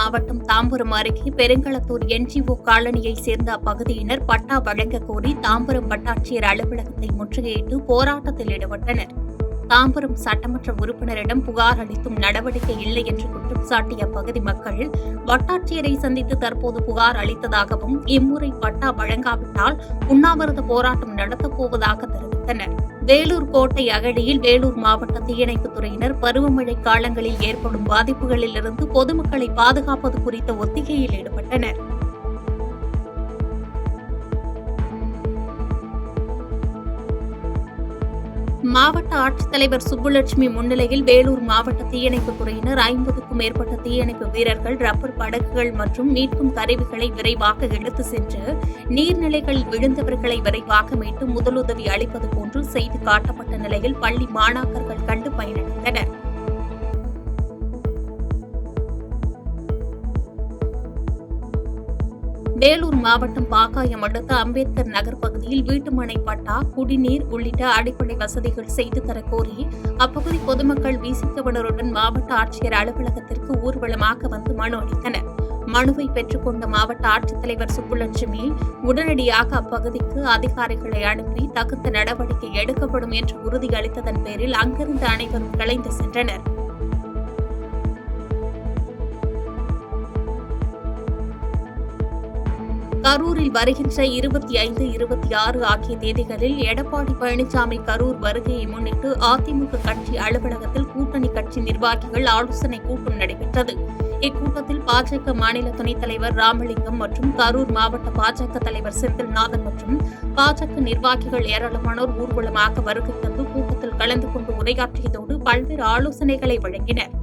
மாவட்டம் தாம்பரம் அருகே பெருங்களத்தூர் NGO காலனியைச் சேர்ந்த அப்பகுதியினர் பட்டா வழங்க கோரி தாம்பரம் வட்டாட்சியர் அலுவலகத்தை முற்றுகையிட்டு போராட்டத்தில் ஈடுபட்டனர். தாம்பரம் சட்டமன்ற உறுப்பினரிடம் புகார் அளித்தும் நடவடிக்கை இல்லை என்று குற்றம் சாட்டிய அப்பகுதி மக்கள் வட்டாட்சியரை சந்தித்து தற்போது புகார் அளித்ததாகவும் இம்முறை பட்டா வழங்காவிட்டால் உண்ணாவிரத போராட்டம் நடத்தப்போவதாக தெரிவித்தனர். வேலூர் கோட்டை அகழியில் வேலூர் மாவட்ட தீயணைப்புத் துறையினர் பருவமழை காலங்களில் ஏற்படும் பாதிப்புகளில் இருந்து பொதுமக்களை பாதுகாப்பது குறித்த ஒத்திகையில் ஈடுபட்டனர். மாவட்ட ஆட்சித்தலைவர் சுப்புலட்சுமி முன்னிலையில் வேலூர் மாவட்ட தீயணைப்புத் துறையினர் 50க்கும் மேற்பட்ட தீயணைப்பு வீரர்கள் ரப்பர் படகுகள் மற்றும் மீட்கும் கருவிகளை விரைவாக எடுத்து சென்று நீர்நிலைகளில் விழுந்தவர்களை விரைவாக மீட்டு முதலுதவி அளிப்பது போன்று செய்து காட்டப்பட்ட நிலையில் பள்ளி மாணாக்கர்கள் கண்டு பயனடைந்தனர். வேலூர் மாவட்டம் பாக்காயம் அடுத்த அம்பேத்கர் நகர் பகுதியில் வீட்டுமனை பட்டா, குடிநீர் உள்ளிட்ட அடிப்படை வசதிகள் செய்து தரக்கோரி அப்பகுதி பொதுமக்கள் விசிகவனருடன் மாவட்ட ஆட்சியர் அலுவலகத்திற்கு ஊர்வலமாக வந்து மனு அளித்தனர். மனுவை பெற்றுக்கொண்ட மாவட்ட ஆட்சித்தலைவர் சுப்புலட்சுமி உடனடியாக அப்பகுதிக்கு அதிகாரிகளை அனுப்பி தகுந்த நடவடிக்கை எடுக்கப்படும் என்று உறுதியளித்ததன் பேரில் அங்கிருந்த அனைவரும் கலைந்து சென்றனர். கரூரில் வருகின்ற 25, 26 ஆகிய தேதிகளில் எடப்பாடி பழனிசாமி கரூர் வருகையை முன்னிட்டு அதிமுக கட்சி அலுவலகத்தில் கூட்டணி கட்சி நிர்வாகிகள் ஆலோசனை கூட்டம் நடைபெற்றது. இக்கூட்டத்தில் பாஜக மாநில துணைத் தலைவர் ராமலிங்கம் மற்றும் கரூர் மாவட்ட பாஜக தலைவர் செந்தில்நாதன் மற்றும் பாஜக நிர்வாகிகள் ஏராளமானோர் ஊர்வலமாக வருகை தந்து கூட்டத்தில் கலந்து கொண்டு உரையாற்றியதோடு பல்வேறு ஆலோசனைகளை வழங்கினர்.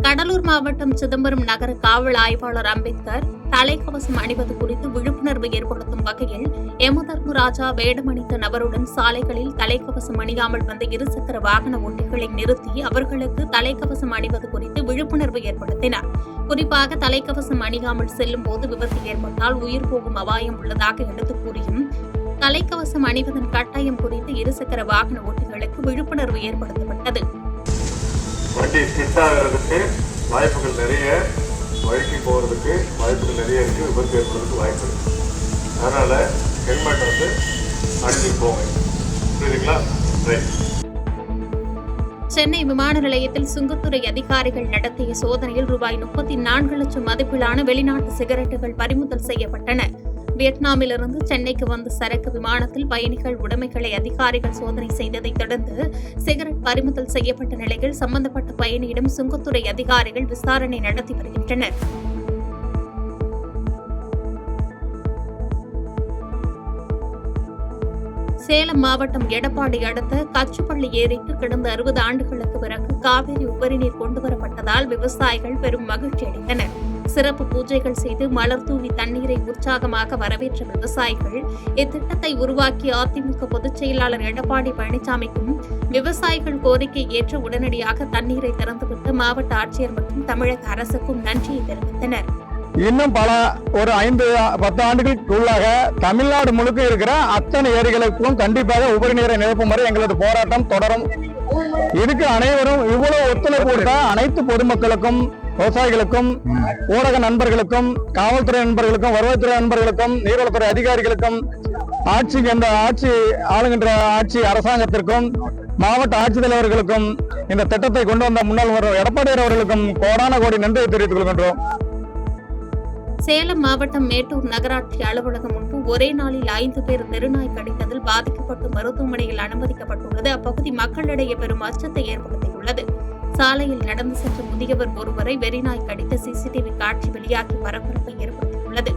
கடலூர் மாவட்டம் சிதம்பரம் நகர காவல் ஆய்வாளர் அம்பேத்கர் தலைக்கவசம் அணிவது குறித்து விழிப்புணர்வு ஏற்படுத்தும் வகையில் யமதர்மராஜா வேடமணித்த நபருடன் சாலைகளில் தலைக்கவசம் அணியாமல் வந்த இருசக்கர வாகன ஓட்டிகளை நிறுத்தி அவர்களுக்கு தலைக்கவசம் அணிவது குறித்து விழிப்புணர்வு ஏற்படுத்தினார். குறிப்பாக தலைக்கவசம் அணியாமல் செல்லும் போது விபத்து ஏற்பட்டால் உயிர் போகும் அபாயம் உள்ளதாக எடுத்து கூறியும் தலைக்கவசம் அணிவதன் கட்டாயம் குறித்து இருசக்கர வாகன ஓட்டிகளுக்கு விழிப்புணர்வு ஏற்படுத்தப்பட்டது. வண்டி ஸ்கிட் ஆகிறதுக்கு வாய்ப்புகள் நிறைய, வழுக்கி போகிறதுக்கு வாய்ப்புகள் நிறைய இருக்குது, விபத்து ஏற்படுறதுக்கு வாய்ப்பு இருக்குது. அதனால் ஹெல்மெட் அணிஞ்சிட்டு போங்க. புரியுதுங்களா? ரைட். சென்னை விமான நிலையத்தில் சுங்கத்துறை அதிகாரிகள் நடத்திய சோதனையில் ரூபாய் 34 லட்சம் மதிப்பிலான வெளிநாட்டு சிகரெட்டுகள் பறிமுதல் செய்யப்பட்டன. வியட்நாமிலிருந்து சென்னைக்கு வந்த சரக்கு விமானத்தில் பயணிகள் உடைமைகளை அதிகாரிகள் சோதனை செய்ததைத் தொடர்ந்து சிகரெட் பறிமுதல் செய்யப்பட்ட நிலையில் சம்பந்தப்பட்ட பயணியிடம் சுங்கத்துறை அதிகாரிகள் விசாரணை நடத்தி வருகின்றனர். சேலம் மாவட்டம் எடப்பாடி அடுத்த கச்சுப்பள்ளி ஏரிக்கு கடந்த 60 ஆண்டுகளுக்கு பிறகு காவிரி உபரிநீர் கொண்டுவரப்பட்டதால் விவசாயிகள் பெரும் மகிழ்ச்சி அடைந்தனர். சிறப்பு பூஜைகள் செய்து மலர் தூவி தண்ணீரை உற்சாகமாக வரவேற்ற விவசாயிகள் இத்திட்டத்தை உருவாக்கிய அதிமுக பொதுச் செயலாளர் எடப்பாடி பழனிசாமிக்கும் விவசாயிகள் கோரிக்கை ஏற்று உடனடியாக தண்ணீரை திறந்துவிட்டு மாவட்ட ஆட்சியர் மற்றும் தமிழக அரசுக்கும் நன்றியை தெரிவித்தனர். இன்னும் ஒரு 5-10 ஆண்டுகளுக்கு உள்ளாக தமிழ்நாடு முழுக்க இருக்கிற அத்தனை ஏரிகளுக்கும் கண்டிப்பாக உபரி நீரை நிரப்பும் வரை எங்களது போராட்டம் தொடரும். இதுக்கு அனைவரும் இவ்வளவு ஒத்துழைப்பு கொடுத்த அனைத்து பொதுமக்களுக்கும், விவசாயிகளுக்கும், ஊடக நண்பர்களுக்கும், காவல்துறை நண்பர்களுக்கும், வருவாய்த்துறை நண்பர்களுக்கும், நீர்வளத்துறை அதிகாரிகளுக்கும், ஆளுகின்ற ஆட்சி அரசாங்கத்திற்கும், மாவட்ட ஆட்சித்தலைவர்களுக்கும், இந்த திட்டத்தை கொண்டு வந்த முன்னாள் எடப்பாடியார் அவர்களுக்கும் கோடான கோடி நன்றியை தெரிவித்துக் கொள்கின்றோம். சேலம் மாவட்டம் மேட்டூர் நகராட்சி அலுவலகம் முன்பு ஒரே நாளில் 5 பேர் தெருநாய் கடித்ததில் பாதிக்கப்பட்டு மருத்துவமனையில் அனுமதிக்கப்பட்டுள்ளது அப்பகுதி மக்களிடையே பெரும் அச்சத்தை ஏற்படுத்தியுள்ளது. சாலையில் நடந்து சென்ற முதியவர் ஒருவரை வெறிநாய் கடித்த சிசிடிவி காட்சி வெளியாகி பரபரப்பை ஏற்படுத்தியுள்ளது.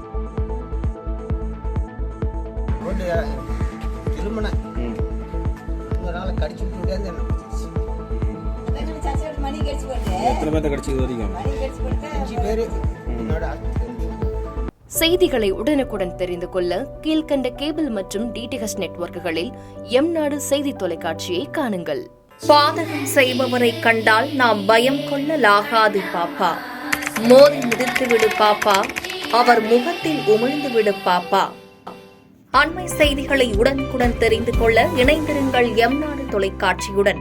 செய்திகளை உடனுக்குடன் தெரிந்து கொள்ள கீழ்கண்ட கேபிள் மற்றும் DTH நெட்வொர்க்குகளில் எம்நாடு செய்தி தொலைக்காட்சியை காணுங்கள். பாதகம் செய்பவரை கண்டால் நாம் பயம் கொள்ளலாகாது பாப்பா. மோதி மிதித்துவிடு பாப்பா, அவர் முகத்தில் உமிழ்ந்துவிடு பாப்பா. அண்மை செய்திகளை உடனுக்குடன் தெரிந்து கொள்ள இணைந்திருங்கள் எம் நாடு தொலைக்காட்சியுடன்.